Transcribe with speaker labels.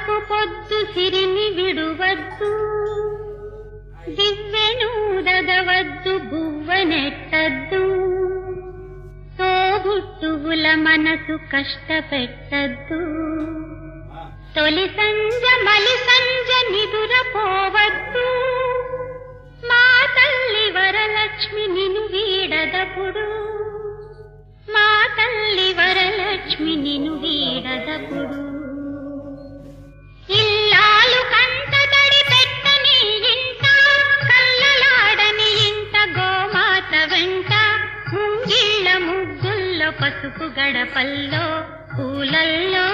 Speaker 1: కాపు పొద్దు సిరిని విడువద్దు, దివ్వెనూదగవద్దు, బువ్వనెట్టద్దు, తోబుట్టువుల మనసు కష్టపెట్టద్దు. తొలి సంజ మలి సంజ నిదురపోవద్దు, మా తల్లి వరలక్ష్మి నిన్ను వీడదపుడు, మా తల్లి వరలక్ష్మి నిన్ను వీడదపుడు. ఇల్లాలు కంటతడి పెట్టని ఇంట, కల్లలాడని ఇంట, గోమాత వెంట, ముంగిళ్ళ ముగ్గుల్లో పసుపు గడపల్లో పూలల్లో